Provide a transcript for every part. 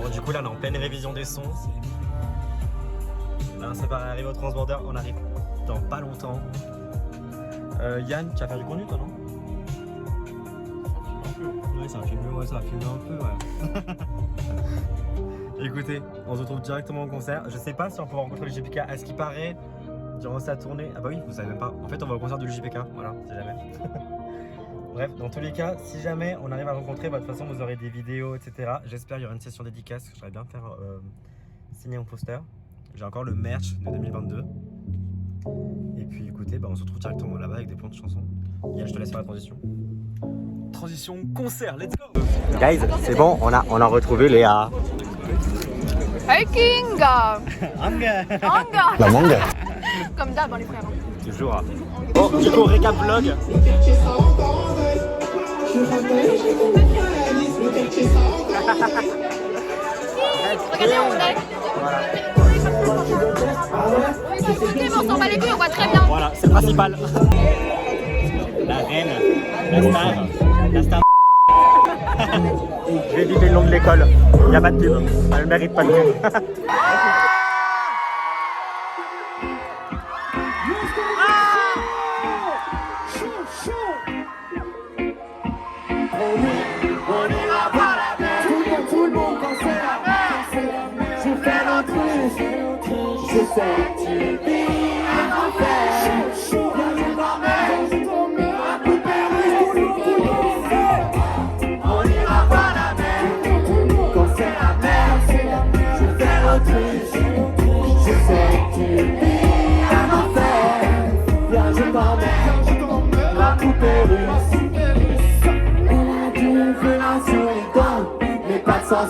Bon, du coup, là, on est en pleine révision des sons. Là, ça paraît arriver au transborder. On arrive dans pas longtemps. Yann, tu vas faire du conduit, toi, non? Oui, ça va filmer, ouais, ça va filmer un peu, ouais. Écoutez, on se retrouve directement au concert. Je sais pas si on peut rencontrer le JPK. À ce qui paraît, durant sa tournée. Ah bah oui, vous savez même pas. En fait, on va au concert du JPK. Voilà, si jamais. Bref, dans tous les cas, si jamais on arrive à rencontrer, bah, de toute façon, vous aurez des vidéos, etc. J'espère qu'il y aura une session dédicace. J'aimerais bien faire signer un poster. J'ai encore le merch de 2022. Et puis, écoutez, bah, on se retrouve directement là-bas avec des plans de chansons. Yann, je te laisse faire la transition. Transition concert, let's go. Guys, c'est bon, on a retrouvé Léa. Hiking. Anga. La manga. Comme d'hab, les frères. Toujours. Bon, du coup, récap vlog. Regardez où on est. Écoutez, on s'en bat les couilles, on voit très bien. Voilà, c'est le principal. La reine, la star. Je vais éviter le nom de l'école. Il n'y a pas de pub. Elle mérite pas de pub.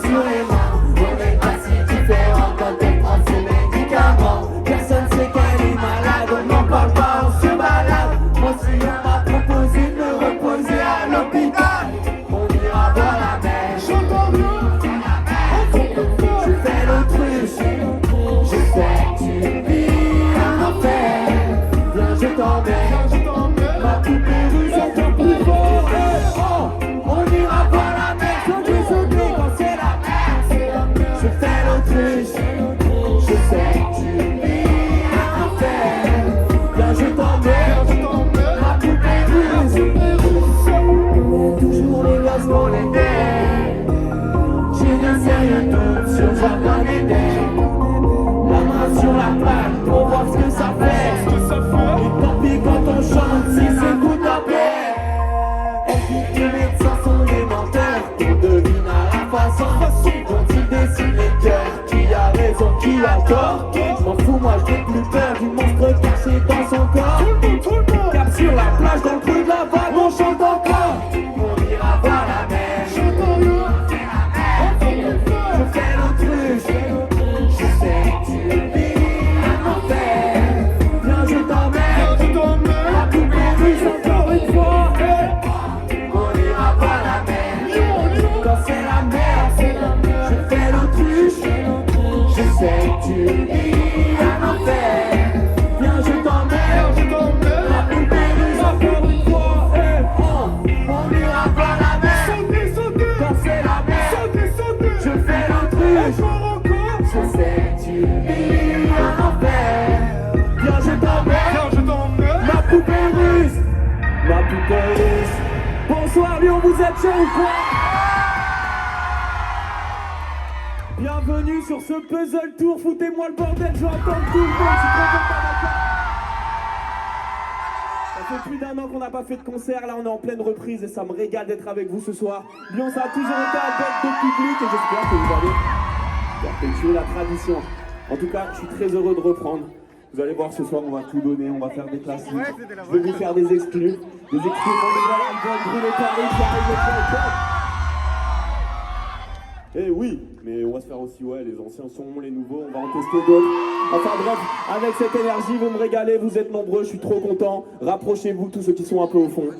Sur les mains, on est pas si différents quand elle prend ses médicaments. Personne sait qu'elle est malade, on n'en parle pas, on se balade. Moi aussi on m'a proposé de me reposer à l'hôpital. On ira voir la mer, j'entends bien. Je fais l'autruche, je sais que tu vis un enfer. Viens je t'emmène, ma poupée russe est un plus fort. On ira voir la mer, sans désolé quand c'est la mer. Je fais l'autruche, je sais que tu vis un enfer. Viens je t'emmène, ma poupée russe. On est toujours les gosses qu'on était. J'ai de sérieux doutes sur Jordan et Dave. La main sur la plaque pour voir ce que ça fait. Et tant pis quand on chante si c'est tout à paix. Les médecins sont des menteurs, on devine à la façon dont ils dessinent les cœurs. Qui a raison, qui a tort? Je m'en fous, moi j'ai plus peur du monstre caché dans son corps. Tout le monde cap sur la plage, dans le creux de la vague, on chante encore. On ira voir la mer, j'entends rien. Je fais l'autruche, je sais que tu vis un enfer. Viens je t'emmène, la poupée russe encore une fois. On ira voir la mer, quand c'est la mer, je fais l'autruche, je sais que tu vis un enfer. Viens je t'emmène, la poupée russe encore une fois. On ira voir la mer, quand c'est la mer, je fais l'autruche, je sais que tu vis un enfer. Viens je t'emmène, ma poupée russe, ma poupée russe. Bonsoir Lyon, vous êtes chaud ou quoi? Bienvenue sur ce puzzle tour, foutez-moi le bordel, je vais attendre tout le monde, je suis trop content d'être là. Ça fait plus d'un an qu'on n'a pas fait de concert, là on est en pleine reprise et ça me régale d'être avec vous ce soir. Lyon, ça a toujours été un bête de public et j'espère que vous allez perpétuer la tradition. En tout cas, je suis très heureux de reprendre. Vous allez voir ce soir, on va tout donner, on va faire des classiques. Je vais vous faire des exclus. Des exclus pour les albums Brûlé Paris qui arrive le 13. Eh oui, mais on va se faire aussi, ouais, les anciens sons, les nouveaux, on va en tester d'autres. Enfin bref, avec cette énergie, vous me régalez, vous êtes nombreux, je suis trop content. Rapprochez-vous, tous ceux qui sont un peu au fond.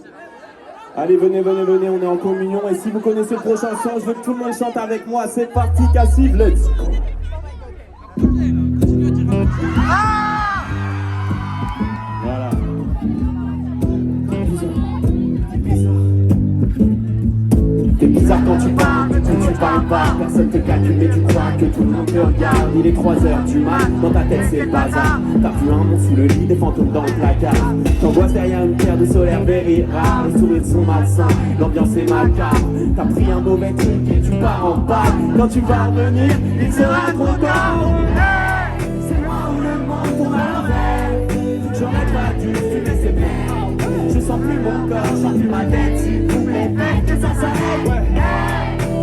Allez, venez, venez, venez, on est en communion. Et si vous connaissez le prochain son, je veux que tout le monde chante avec moi. C'est parti, Cassive, let's go. Voilà. T'es bizarre quand tu parles, quand tu parles pas, personne te calcule mais tu crois que tout le monde te regarde. Il est 3h du mat, dans ta tête c'est le bazar. T'as vu un monstre sous le lit, des fantômes dans le placard. T'angoisses derrière une paire de solaire very rare. Les sourires sont malsains, l'ambiance est macabre. T'as pris un mauvais truc et tu pars en balle. Quand tu vas revenir, il sera trop tard. C'est moi où le monde tourne à l'envers. J'aurais pas dû fumer ces verres. Je sens plus mon corps, je sens plus ma tête. S'il vous plaît, faites que ça s'arrête.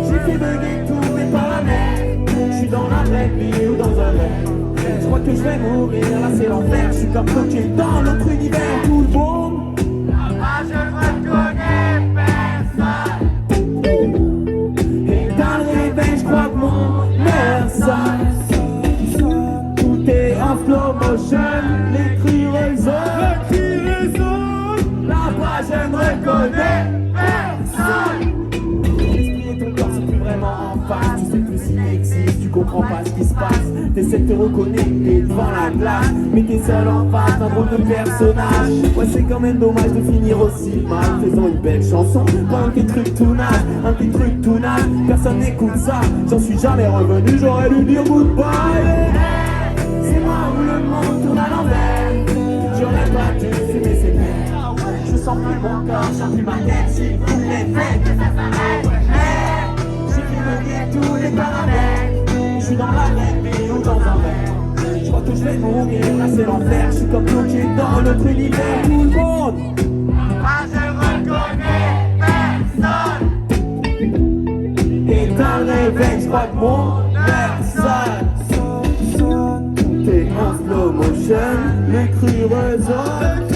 J'ai fait bugger tous mes paramètres. Je suis dans la vraie vie ou dans un rêve. Je crois que je vais mourir, là c'est l'enfer. Je suis comme bloqué dans notre univers. Tout le monde. Ah, je ne reconnais personne. Et dans le réveil, je crois que mon personne. Tout est en slow motion. Les cris résonnent. Là-bas, je ne reconnais personne. L'esprit et ton corps sont plus vraiment en face. Tu sais plus s'il existe, tu comprends pas ce qui se passe. T'essaies de te reconnecter devant la glace, mais t'es seul en face d'un drôle de personnage. Ouais, c'est quand même dommage de finir aussi mal. Faisant une belle chanson, pas un petit truc tout naze, un petit truc tout naze. Personne n'écoute ça, j'en suis jamais revenu, j'aurais dû dire goodbye. C'est moi où le monde tourne à l'envers. J'aurais pas dû fumer ces verres. Je sens plus mon corps, je sens plus ma tête. S'il vous plaît, faites que ça s'arrête. J'ai fait tous les paramètres. Je suis dans la vraie vie ou dans un rêve. Je crois que je vais mourir, là c'est l'enfer. Je suis comme bloqué dans notre univers. Tout le monde. Ah, je reconnais personne. Et dans le réveil, je crois que mon personne. T'es en slow motion, les cris résonnent.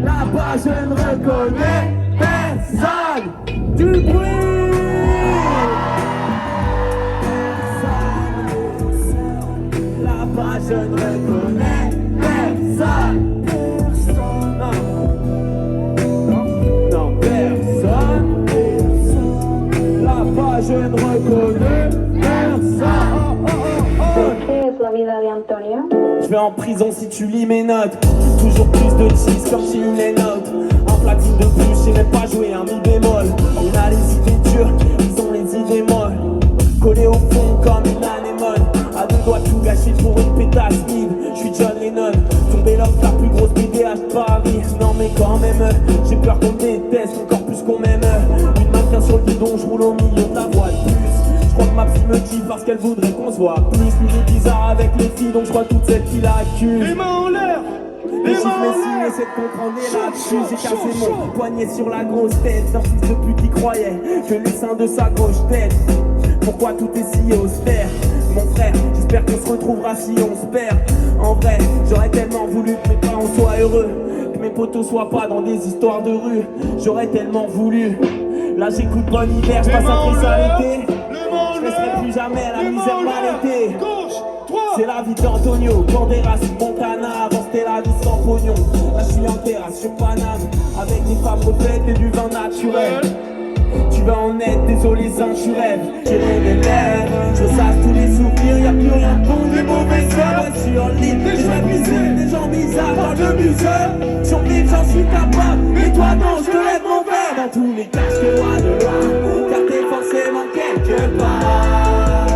Là-bas, je ne reconnais personne. Du bruit. Là-bas, je ne reconnais personne. Non, personne. Là-bas, je ne reconnais personne. ¿Qué es la vida de Antonio? Je vais en prison si tu lis mes notes. Toujours plus de cheese comme chez les notes. En platine de plus, je sais même pas jouer un mi bémol. On a les idées dures, ils ont les idées molles. Collé au fond comme une anémone. À deux doigts tout gâcher pour une pétasse vide. Je suis John Lennon, tombé l'offre la plus grosse BDH de Paris. Non mais quand même, j'ai peur qu'on me déteste encore plus qu'on m'aime. Une main tient sur le bidon, je roule au milieu de la voie de plus. Je crois que ma psy me kiffe parce qu'elle voudrait qu'on se voit plus. Lui il est bizarre avec les filles donc je crois toutes celles qui l'accusent. Les mains en l'air. Les chiffres mes signes essaient de comprendre et là-dessus j'ai cassé mon poignet sur la grosse tête d'un fils de pute qui croyait que le sein de sa gauche tête. Pourquoi tout est si austère? Mon frère, j'espère qu'on se retrouvera si on se perd. En vrai, j'aurais tellement voulu que mes parents soient heureux, que mes potos soient pas dans des histoires de rue. J'aurais tellement voulu. Là j'écoute Bon Hiver, je passe après ça l'été. Je laisserai plus jamais la misère m'arrêter. C'est la vie d'Antonio, Banderas, Montana. Avant c'était la vie sans pognon. Là je suis en terrasse sur Paname, avec des femmes refaites et du vin naturel. Tu vas en être, désolé Zin, tu rêves. J'ai rêvé l'air, je ressasse tous les souvenirs. Y'a plus rien de bon, des mauvaises heures. Sur l'île, des gens bizarres, des gens bizarres dans le musée. Sur l'île, j'en suis capable. Et toi non, je te lève mon verre. Dans tous les cas, je te vois de loin, car t'es forcément quelque part.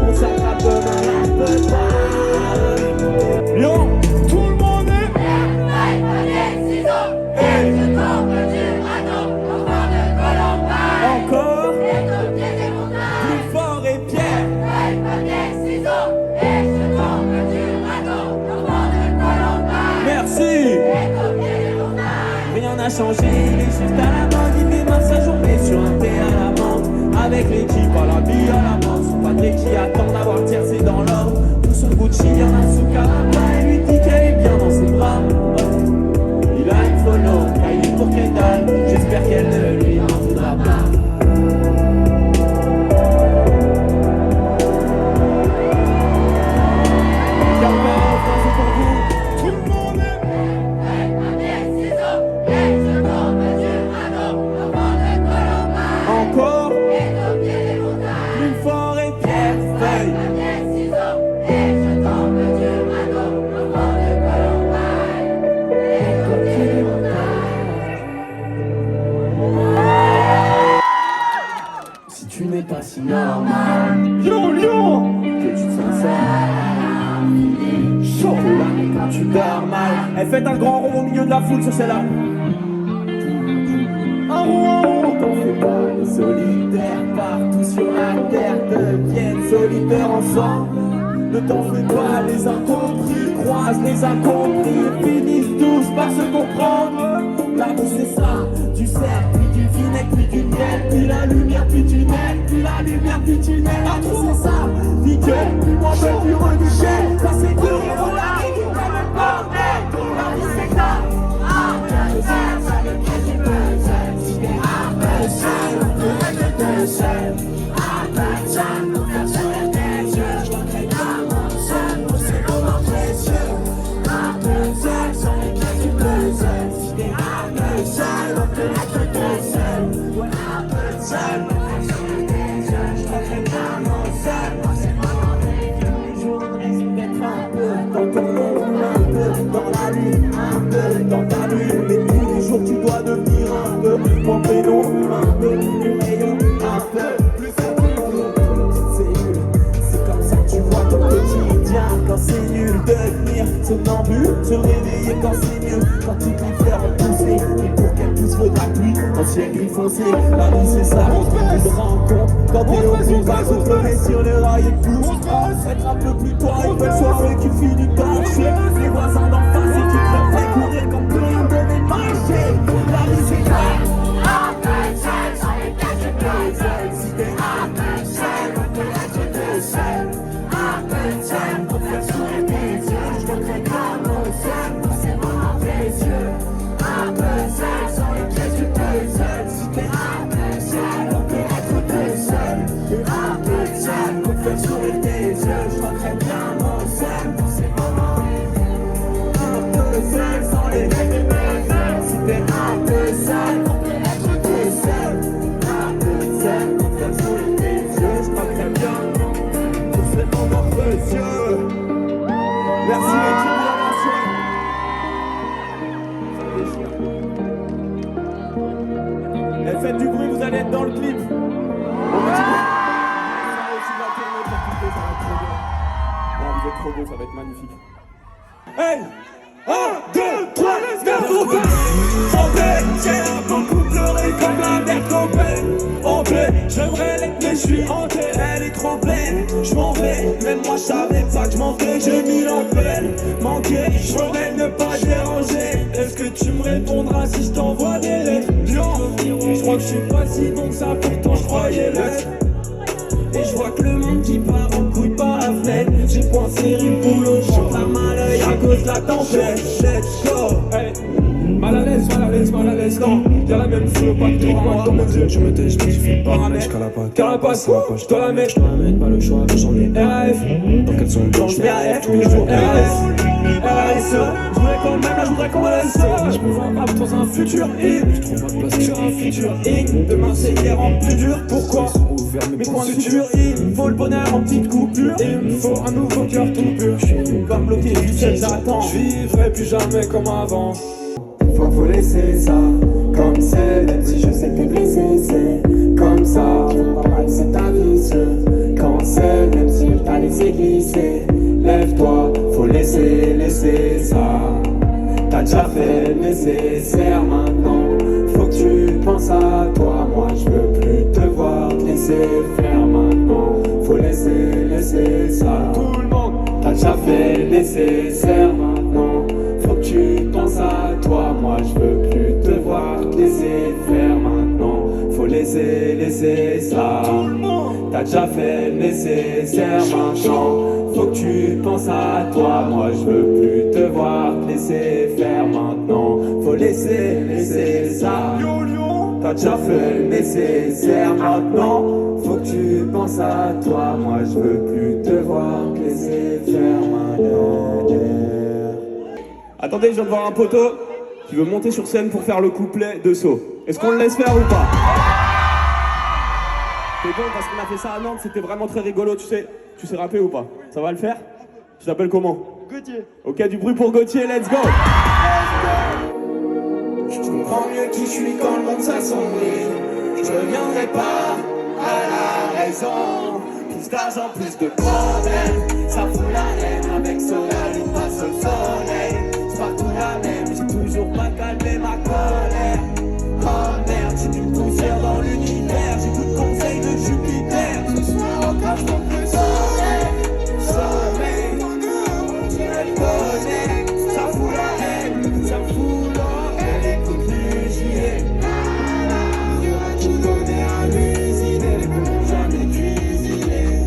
On s'attrape demain, on peut pas. Lyon, tout le monde est. Encore plus fort et Pierre. Merci. Rien n'a changé, il est juste à la mode. Il démarre sa journée sur un thé à la menthe. Avec l'équipe à la vie à la mort. Son padré qui attend d'avoir tiercé dans l'ordre. Pour son Gucci, y'en a sous Canada. Et lui dit qu'elle est bien dans ses bras. Il a une follow, cahier pour Kendall. J'espère qu'elle ne lui en voudra pas. Encore plus fort et Pierre Feuille. Yo, Lyon, que tu te sens seul. Chaud, là, quand tu dors mal. Elle fait un grand rond au milieu de la foule sur celle-là. Un rond, t'en fais pas, les solitaires partout sur la terre deviennent solitaires ensemble. Ne t'en fais pas, les incompris croisent les incompris et finissent tous par se comprendre. La vie c'est ça, du sel, puis du vinaigre, puis du miel, puis la lumière, puis du tunnel, puis la lumière, puis tunnel. La vie c'est ça, nickel, puis moi je puis renoucher. Ça c'est dur, et on arrive comme le bordel. La vie c'est ça, dans ta nuit, mais tous les jours tu dois devenir un peu moins pédon, un peu plus meilleur, un peu plus cellule. C'est comme ça que tu vois ton quotidien quand c'est nul. Devenir somnambule, se réveiller quand c'est mieux. Quand tu les fleurs ont poussé, et pour qu'elles poussent faudra pluie, en ciel gris foncé. La vie c'est ça, tu te rends compte quand t'es au fond, pas se trouver sur les rails et pousse. Être un peu plus tôt, une belle soirée qui finit torchée. Les voisins d'en face et tu te fais courir quand plus rien ne devait marcher. La vie c'est ça. Un peu seul, sans les caches de seul. Si t'es un peu seul, on peut être deux seuls. Un peu seul, pour faire sourire tes yeux. Je voudrais comment seul, pour ces moments précieux. Un peu seul, sans les caches de seul. Si t'es un peu seul, on peut être deux seuls. Un peu seul, pour faire sourire tes yeux. Je voudrais bien mon seul, pour ces moments. Un peu seul, sans les caches de si t'es un peu seul, on peut être deux seuls. Un peu seul, pour faire sourire tes yeux. Je voudrais bien pour ces moments précieux. Merci l'équipe de la nation. Faites du bruit, vous allez être dans le clip. On va aussi de la tournée pour clipper, ça va être trop bien. Non, vous êtes trop beau, ça va être magnifique. Hey! 1, 2, 3, let's go! En paix, j'ai beaucoup pleuré comme la mère Coppel. En paix, j'aimerais l'être mais je suis hanté. Elle est trop pleine, je m'en vais. Même moi je savais pas que je m'en vais. J'ai mis l'empelle, manqué, je voudrais ne pas déranger. Est-ce que tu me répondras si je t'envoie des lettres? Je crois que je suis pas si bon que ça, pourtant je croyais l'être. Et je vois que le monde qui part en couille par la fenêtre. J'ai pensé le boulot, je chante la main à l'œil à cause de la tempête. Let's go, hey. Mal à l'aise, non. Y'a la même feu, pas que toi, dans mes yeux. Je me tais, je me fais pas un mec. Carapace, je dois la mettre, pas le choix, j'en ai RAF. Dans quelles sont blanches, je mets RAF, tous les jours RAS. Je voudrais qu'on laisse ça. Je me vois rap dans un futur hit. Je trouve ma place sur un futur hit. Demain c'est hier en plus dur, pourquoi? Mes points de futur hit. Faut le bonheur en petite coupure. Et il me faut un nouveau cœur tout pur. Je suis comme bloqué du ciel, j'attends. Je vivrai plus jamais comme avant. Faut laisser ça comme c'est, même si je sais que t'es blessé, c'est comme ça. Faut pas mal, c'est ta vie, quand c'est, même si t'as laissé glisser. Lève-toi, faut laisser ça. T'as déjà fait le nécessaire maintenant. Faut que tu penses à toi, moi je veux plus te voir te laisser faire maintenant. Faut laisser ça. Tout le monde, t'as déjà fait le nécessaire maintenant. Faut que tu penses à toi, moi je veux plus te voir te laisser faire maintenant. Faut laisser ça. Tout le monde, t'as déjà fait le nécessaire maintenant. Faut que tu penses à toi, moi je veux plus te voir te laisser faire maintenant. Faut laisser ça. T'as déjà fait le nécessaire maintenant. Faut que tu penses à toi, moi je veux plus te voir te laisser faire maintenant. Attendez, je viens de voir un poteau qui veut monter sur scène pour faire le couplet de Saut. Est-ce qu'on le laisse faire ou pas? C'est bon parce qu'on a fait ça à Nantes, c'était vraiment très rigolo, tu sais rapper ou pas? Ça va le faire? Tu t'appelles comment? Gauthier. Ok, du bruit pour Gauthier, let's go! Je comprends mieux qui je suis quand le monde s'assombrit. Je reviendrai pas à la raison. plus d'argent, plus de problèmes. Ça fout la haine avec soleil, pas seul soleil. C'est partout la même, j'ai toujours pas calmé ma colère. Oh merde, j'ai du poussière dans l'univers. J'écoute conseil de Jupiter. Ce soir encore je m'en fais sommeil. Sommeil, tu le connais. Ça fout la haine, ça fout la haine. Écoute plus, j'y ai. Tu connais à l'usine, les bons jamais cuisinés.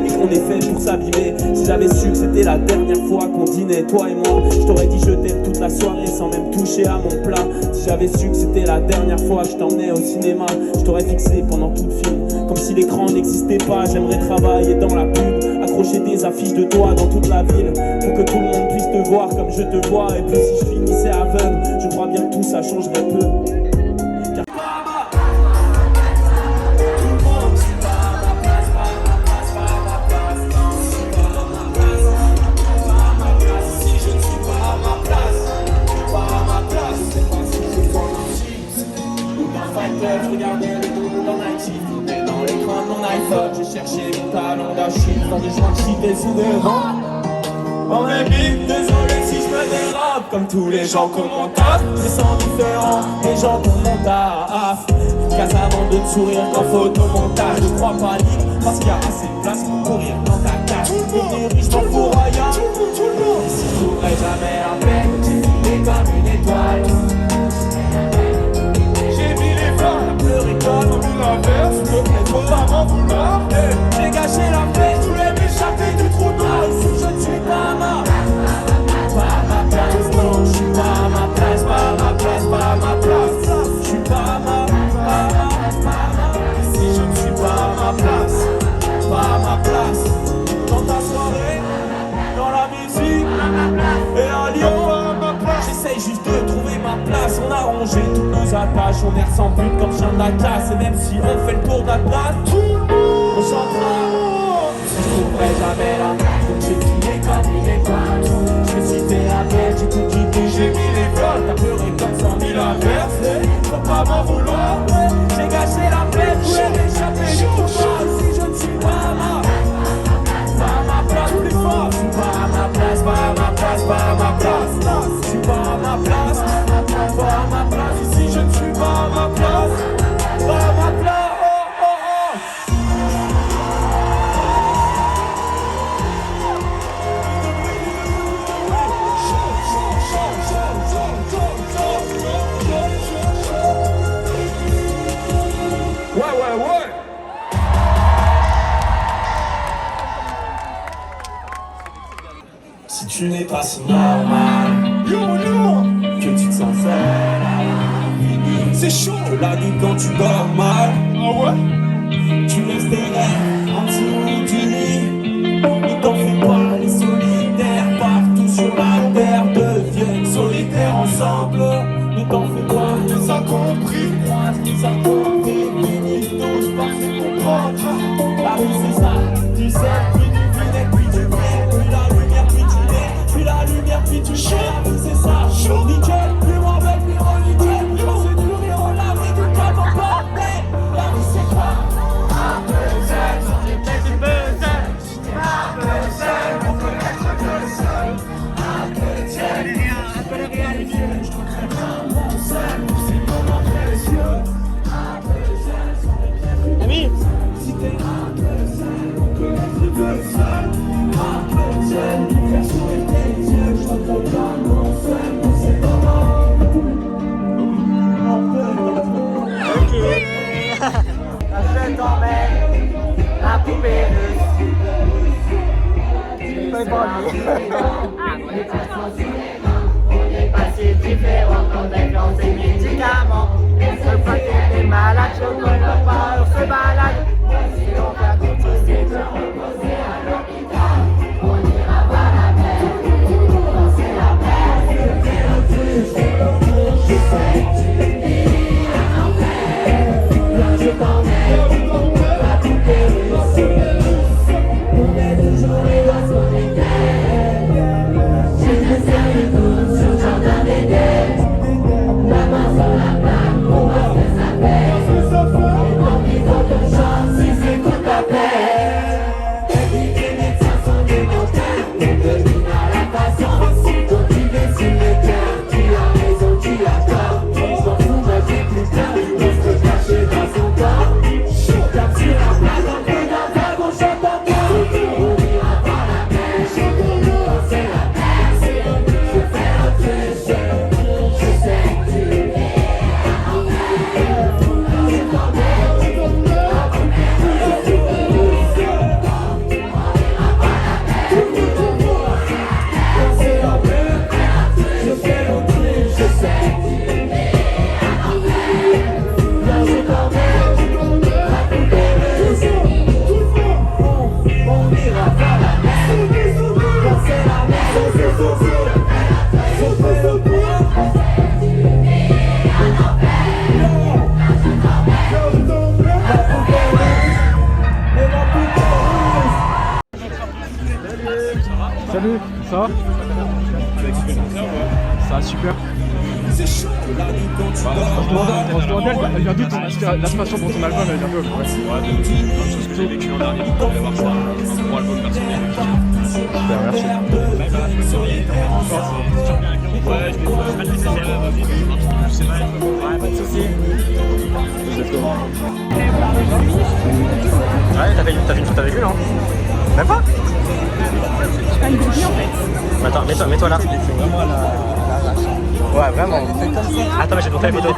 Et qu'on est fait pour s'abîmer. Si j'avais su que c'était la dernière fois qu'on dînait, toi et moi, je t'aurais dit je t'aime toute la soirée sans même toucher à mon plat. Si j'avais su que c'était la dernière fois que je t'emmenais au cinéma, je t'aurais fixé pendant tout le film, comme si l'écran n'existait pas. J'aimerais travailler dans la pub, accrocher des affiches de toi dans toute la ville, pour que tout le monde puisse te voir comme je te vois. Et puis si je finissais aveugle, je crois bien que tout ça changerait peu. Regardez le monde en Haïti, et dans l'écran de mon iPhone, j'ai cherché mon talent d'Achille dans des joints cheatés sous des rangs. Oh baby, désolé si je me dérape, comme tous les gens comme mon taf. Je sens différent, les gens comme mon taf. Casse avant de te sourire en photomontage. Je crois pas libre, parce qu'il y a assez de place pour courir dans ta cage. Devenir riche, m'en fous rien. Si je trouverais jamais la paix, j'ai filé comme une étoile. Pleurer comme une inverse, s'il te plaît, faut pas m'en vouloir. J'ai gâché la paix, je voulais m'échapper du trou noir. Ici je ne suis pas ma place, non, je suis pas à ma place, pas à ma place, pas à ma place. Je suis pas à ma ici je ne suis pas à ma place, pas à ma place. Dans ta soirée, dans la musique, et à Lyon, à ma place. J'essaye juste de trouver ma place, on a rangé toutes nos attaches, on est sans but comme chien de la classe. Et même si on fait le tour de la place, on chantera. Je trouverai jamais la place, donc j'ai filé comme une étoile. Je vais citer la bête, j'ai tout quitté, j'ai mis les vols. T'as pleuré comme 100 000 inverses, faut pas m'en vouloir. J'ai gâché la paix, je voulais m'échapper du trou noir. Si je ne suis pas à ma place, plus fort. Je suis pas à ma place, pas à ma place, pas à ma place. Je suis pas à ma place, pas à ma place. Ici je ne suis pas à ma place, pas à ma place. Ouais. Si tu n'es pas si normal, que tu te sens seul, c'est chaud. Que la nuit quand tu dors mal, tu laisses tes rêves en dessous du lit. Ne t'en fais pas, les solitaires partout sur la terre deviennent solitaires ensemble. Ne t'en fais pas, les incompris, les incompris, ils tous parfaits comprendre. La vie c'est ça, tu sais, puis du vinaigre, puis du vrai, puis la lumière, puis tu l'es, puis la lumière, puis tu chais. La vie c'est ça, chaud, nickel, plus mauvais, plus reliquel. C'est du rire, la vie du calme en bordel. La vie c'est quoi? Un peu seul, sans les têtes du buzzer. Un peu seul, on peut être que seul. Un peu seul, un peu de réalité. Je crois très bien mon seul pour ces moments précieux. Un peu seul, sans les pièces du ami. Si t'es un peu seul, on peut être que seul. Un peu seul, faire sourire tes yeux. Je crois très bien mon seul pour ces moments. Ok. Je t'emmène, la poupée dessus. C'est pas on est pas si différents quand on des médicaments. On se croit que t'es malade, chocolat pas, on se balade. Si on va continuer de reposer à l'hôpital, on ira voir la mer, danser la mer. Je sais que tu dis un enfer, je t'emmène, la poupée dessus. On est toujours les doigts sur les terres. Je ne sais plus sur le jardin d'Éden. La main sur la plaque, on va se saper. Et dans les autres chances. Salut, ça va? Ça va super. On se demandait, elle vient d'où l'inspiration pour ton album, elle vient d'où? Ce que j'ai vécu l'an dernier, je vais voir ça, un gros album personnel. Super, merci. Ouais, je vais faire c'est vrai. Ouais, pas de soucis. Ouais, t'as fait une photo avec lui, non? Même pas? Je fais une copie en fait. Attends, mets-toi là. Ouais, vraiment. Attends, mais j'ai monté la photo.